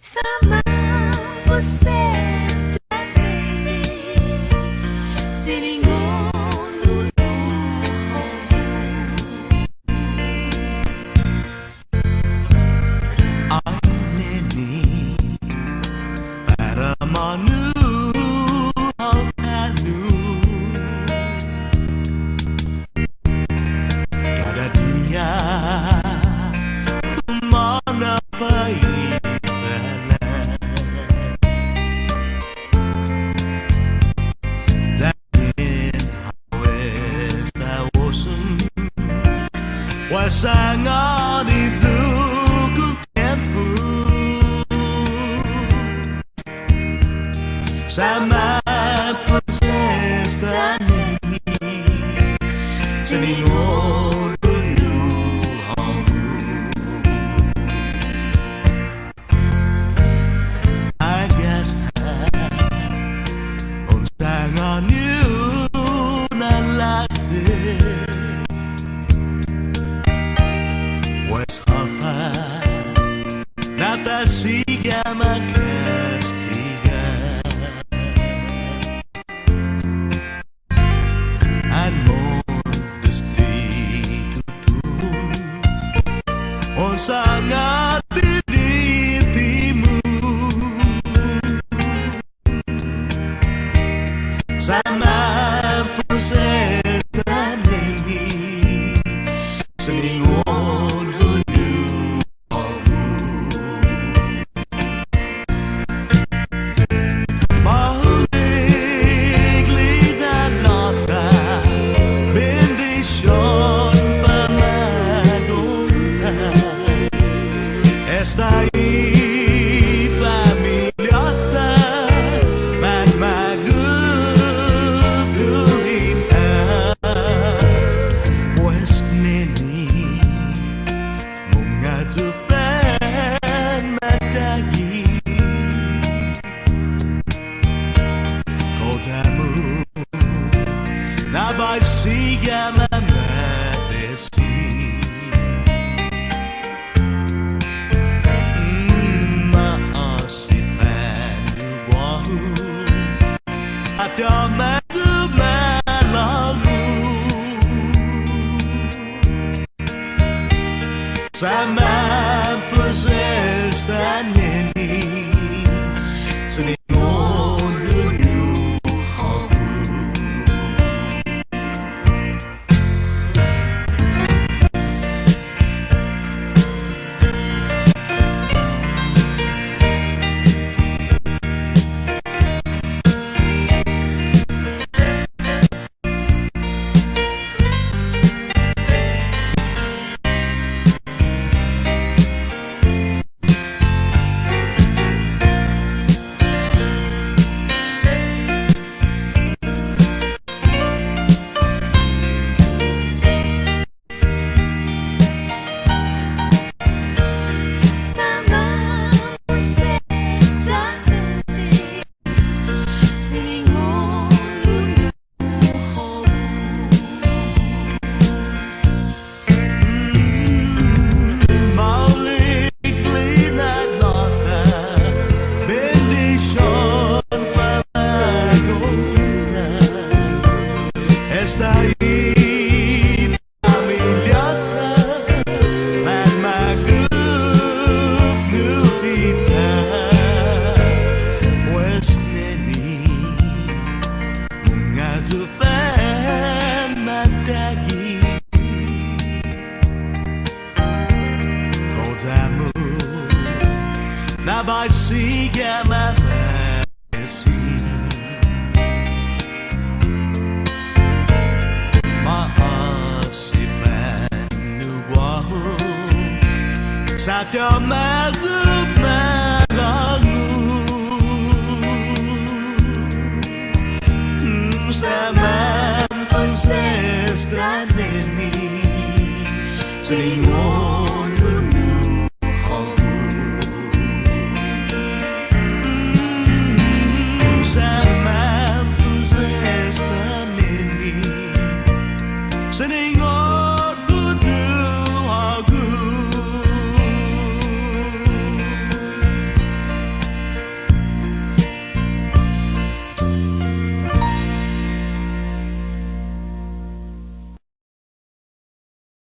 Sama você siningon Aneni para manuhal anu kada dia mana baik sana Zain hawes tawosun wasangan itu sama proses ini seningon dulu Hagu I guess unsangan yun nalatid Wes hafa natasiga magkastiga sangat dirimu sama proses ini seningon hulu balik lidah nota bendisyon Esta familiata man magugulita pues neni mungazufan matagi kotamu nabay siya mamadesi Atama lalu sama proses dan ini seningon dulu Hagu Nabay siya mamadesi maasifan nuwaho sa kamadu